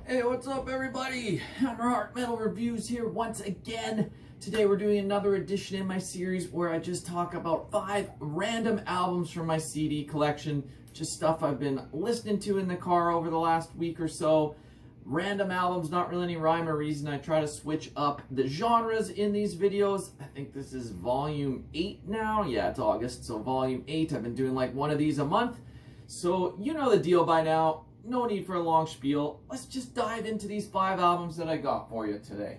Hey, what's up everybody? Hammer Heart Metal Reviews here once again. Today we're doing another edition in my series where I just talk about 5 random albums from my CD collection. Just stuff I've been listening to in the car over the last week or so. Random albums, not really any rhyme or reason. I try to switch up the genres in these videos. I think this is volume 8 now. Yeah, it's August, so volume 8. I've been doing like one of these a month. So you know the deal by now. No need for a long spiel. Let's just dive into these 5 albums that I got for you today.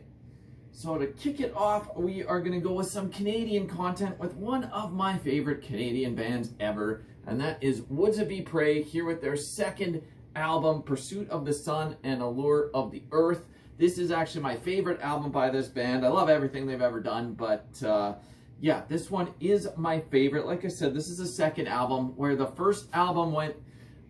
So to kick it off, we are going to go with some Canadian content with one of my favorite Canadian bands ever, and that is Woods of Ypres, here with their second album, Pursuit of the Sun and Allure of the Earth. This is actually my favorite album by this band. I love everything they've ever done, but yeah, this one is my favorite. Like I said, this is the second album, where the first album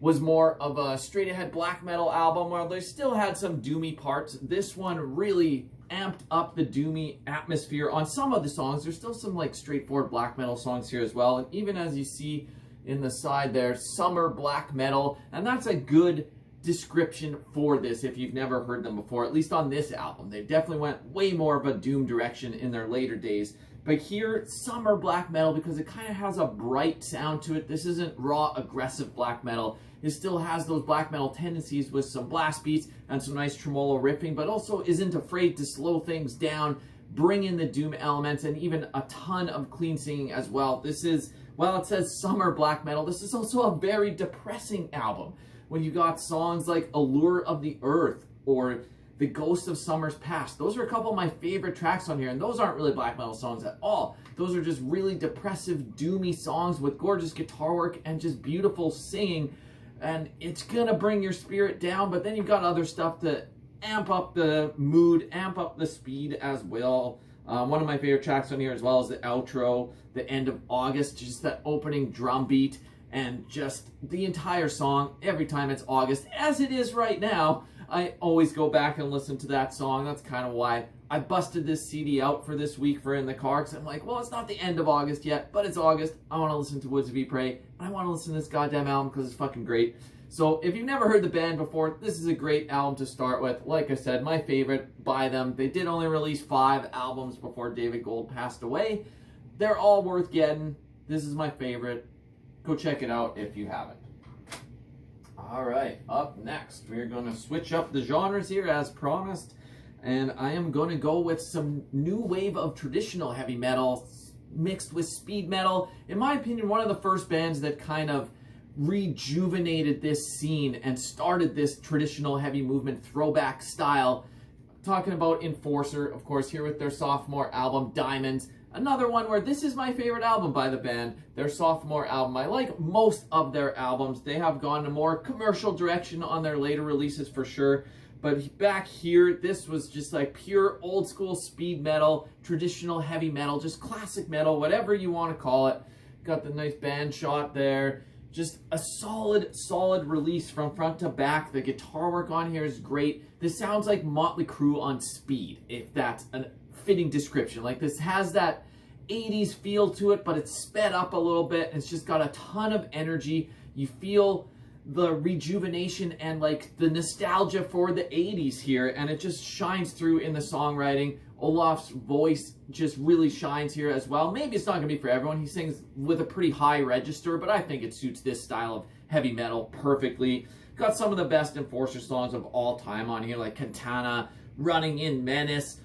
was more of a straight-ahead black metal album where they still had some doomy parts. This one really amped up the doomy atmosphere on some of the songs. There's still some like straightforward black metal songs here as well, and even as you see in the side there, summer black metal, and that's a good description for this if you've never heard them before, at least on this album. They definitely went way more of a doom direction in their later days. But here, summer black metal, because it kind of has a bright sound to it. This isn't raw, aggressive black metal. It still has those black metal tendencies with some blast beats and some nice tremolo riffing, but also isn't afraid to slow things down, bring in the doom elements, and even a ton of clean singing as well. This is, while it says summer black metal, this is also a very depressing album. When you got songs like Allure of the Earth or The Ghost of Summers Past. Those are a couple of my favorite tracks on here, and those aren't really black metal songs at all. Those are just really depressive, doomy songs with gorgeous guitar work and just beautiful singing, and it's gonna bring your spirit down, but then you've got other stuff to amp up the mood, amp up the speed as well. One of my favorite tracks on here as well is the outro, The End of August, just that opening drum beat, and just the entire song. Every time it's August, as it is right now, I always go back and listen to that song. That's kind of why I busted this CD out for this week for in the car, because I'm like, well, it's not the end of August yet, but it's August. I want to listen to Woods of Ypres, and I want to listen to this goddamn album because it's fucking great. So if you've never heard the band before, this is a great album to start with. Like I said, my favorite by them. They did only release 5 albums before David Gold passed away. They're all worth getting. This is my favorite. Go check it out if you haven't. All right, up next, we're going to switch up the genres here as promised, and I am going to go with some new wave of traditional heavy metal mixed with speed metal. In my opinion, one of the first bands that kind of rejuvenated this scene and started this traditional heavy movement throwback style. Talking about Enforcer, of course, here with their sophomore album, Diamonds. Another one where this is my favorite album by the band, their sophomore album. I like most of their albums. They have gone a more commercial direction on their later releases for sure. But back here, this was just like pure old school speed metal, traditional heavy metal, just classic metal, whatever you want to call it. Got the nice band shot there. Just a solid release from front to back. The guitar work on here is great. This sounds like Motley Crue on speed, if that's a fitting description. Like, this has that 80s feel to it, but it's sped up a little bit. It's just got a ton of energy. You feel the rejuvenation and like the nostalgia for the 80s here, and it just shines through in the songwriting. Olaf's voice just really shines here as well. Maybe it's not gonna be for everyone. He sings with a pretty high register, but I think it suits this style of heavy metal perfectly. Got some of the best Enforcer songs of all time on here, like Cantana, Running in Menace.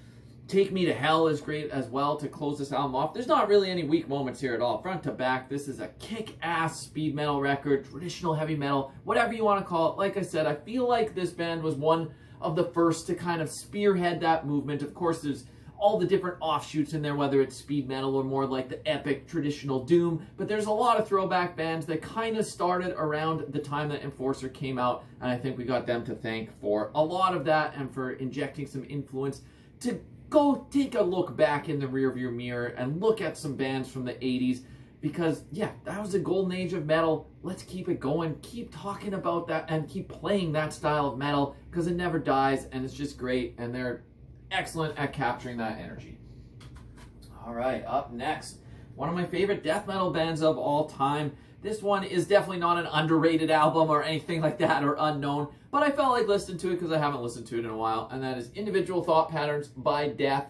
Take Me to Hell is great as well to close this album off. There's not really any weak moments here at all. Front to back, this is a kick-ass speed metal record, traditional heavy metal, whatever you want to call it. Like I said, I feel like this band was one of the first to kind of spearhead that movement. Of course, there's all the different offshoots in there, whether it's speed metal or more like the epic traditional doom. But there's a lot of throwback bands that kind of started around the time that Enforcer came out, and I think we got them to thank for a lot of that and for injecting some influence to go take a look back in the rearview mirror and look at some bands from the 80s, because yeah, that was a golden age of metal. Let's keep it going, keep talking about that, and keep playing that style of metal, because it never dies, and it's just great, and they're excellent at capturing that energy. All right, up next, one of my favorite death metal bands of all time, This one is definitely not an underrated album or anything like that, or unknown, but I felt like listening to it because I haven't listened to it in a while, and that is Individual Thought Patterns by Death.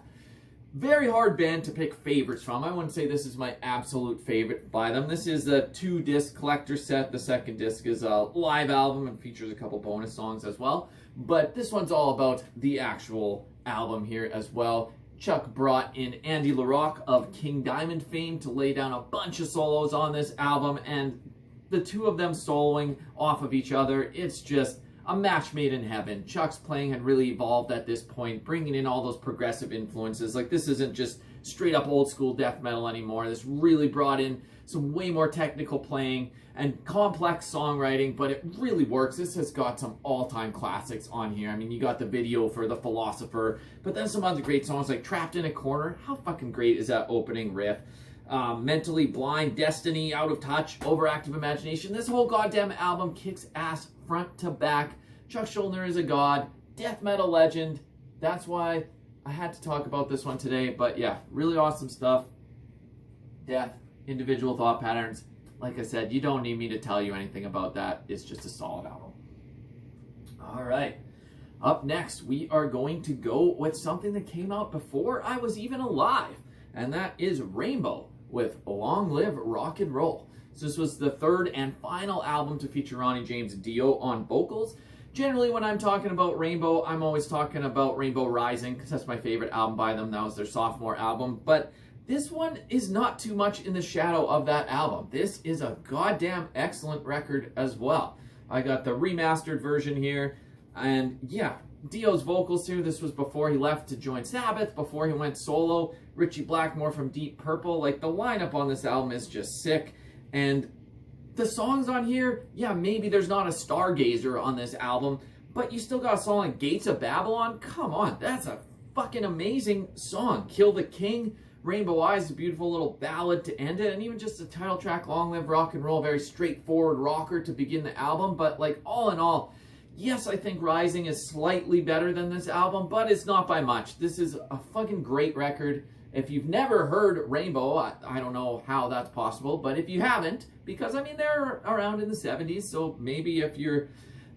Very hard band to pick favorites from. I wouldn't say this is my absolute favorite by them. This is a 2-disc collector set. The second disc is a live album and features a couple bonus songs as well. But this one's all about the actual album here as well. Chuck brought in Andy LaRocque of King Diamond fame to lay down a bunch of solos on this album, and the two of them soloing off of each other, it's just a match made in heaven. Chuck's playing had really evolved at this point, bringing in all those progressive influences. Like, this isn't just straight up old school death metal anymore. This really brought in some way more technical playing and complex songwriting, but it really works. This has got some all-time classics on here. I mean, you got the video for The Philosopher, but then some other great songs like Trapped in a Corner. How fucking great is that opening riff? Mentally Blind, Destiny, Out of Touch, Overactive Imagination. This whole goddamn album kicks ass front to back. Chuck Schuldiner is a god, death metal legend. That's why I had to talk about this one today. But yeah, really awesome stuff. Death, Individual Thought Patterns. Like I said, you don't need me to tell you anything about that. It's just a solid album. All right. Up next, we are going to go with something that came out before I was even alive. And that is Rainbow with Long Live Rock and Roll. So this was the third and final album to feature Ronnie James Dio on vocals. Generally, when I'm talking about Rainbow, I'm always talking about Rainbow Rising, because that's my favorite album by them. That was their sophomore album. But this one is not too much in the shadow of that album. This is a goddamn excellent record as well. I got the remastered version here. And yeah, Dio's vocals here. This was before he left to join Sabbath, before he went solo. Richie Blackmore from Deep Purple. Like, the lineup on this album is just sick. And the songs on here, yeah, maybe there's not a Stargazer on this album, but you still got a song like Gates of Babylon. Come on, that's a fucking amazing song. Kill the King, Rainbow Eyes, a beautiful little ballad to end it, and even just the title track, Long Live Rock and Roll, very straightforward rocker to begin the album. But like, all in all, yes, I think Rising is slightly better than this album, but it's not by much. This is a fucking great record. If you've never heard Rainbow, I don't know how that's possible, but if you haven't, because, I mean, they're around in the 70s, so maybe if you're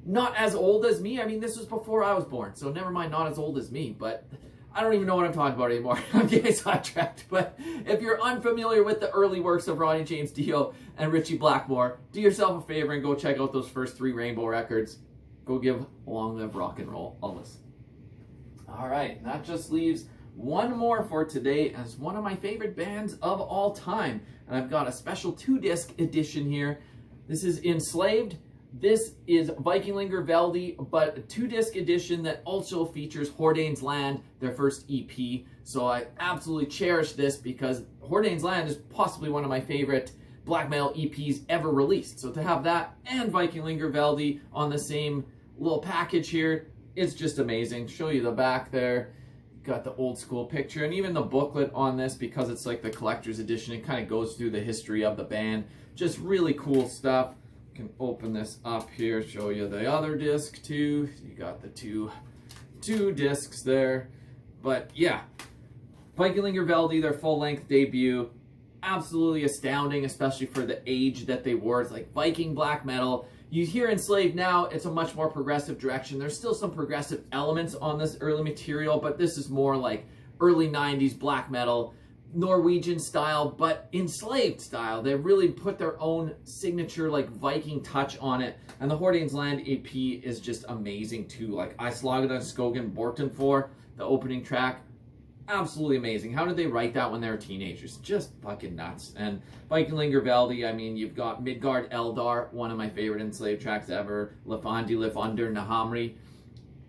not as old as me, I mean, this was before I was born, so never mind not as old as me, but I don't even know what I'm talking about anymore. I'm getting sidetracked, but if you're unfamiliar with the early works of Ronnie James Dio and Richie Blackmore, do yourself a favor and go check out those first 3 Rainbow records. Go give Long Live Rock and Roll a listen. All right, that just leaves one more for today as one of my favorite bands of all time. And I've got a special 2-disc edition here. This is Enslaved. This is Vikingligr Veldi, but a 2-disc edition that also features Hordanes Land, their first EP. So I absolutely cherish this because Hordanes Land is possibly one of my favorite black metal EPs ever released. So to have that and Vikingligr Veldi on the same little package here, it's just amazing. Show you the back there. Got the old school picture and even the booklet on this, because it's like the collector's edition. It kind of goes through the history of the band. Just really cool stuff. Can open this up here, show you the other disc too. You got the two discs there. But yeah, Vikingligr Veldi, their full-length debut, absolutely astounding, especially for the age that they were. It's like Viking black metal. You hear Enslaved now, it's a much more progressive direction. There's still some progressive elements on this early material, but this is more like early 90s black metal, Norwegian style, but Enslaved style. They really put their own signature like Viking touch on it. And the Hordanes Land EP is just amazing too. Like I Slaget av Skogen Borten for the opening track. Absolutely amazing. How did they write that when they were teenagers? Just fucking nuts. And Vikingligr Veldi, I mean, you've got Midgard Eldar, one of my favorite Enslaved tracks ever. Lefandi Lif Under Nahamri.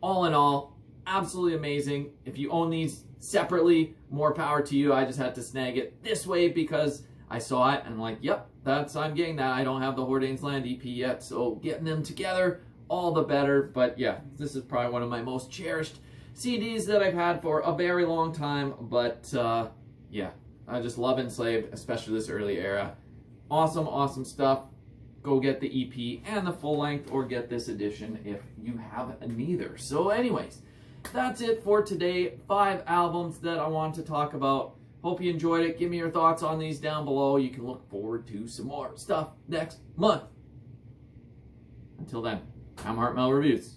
All in all, absolutely amazing. If you own these separately, more power to you. I just had to snag it this way because I saw it and I'm like, yep, I'm getting that. I don't have the Hordanes Land EP yet, so getting them together, all the better. But yeah, this is probably one of my most cherished CDs that I've had for a very long time, but yeah, I just love Enslaved, especially this early era. Awesome, awesome stuff. Go get the EP and the full length, or get this edition if you have neither. So anyways, that's it for today. 5 albums that I want to talk about. Hope you enjoyed it. Give me your thoughts on these down below. You can look forward to some more stuff next month. Until then, I'm Heart Metal Reviews.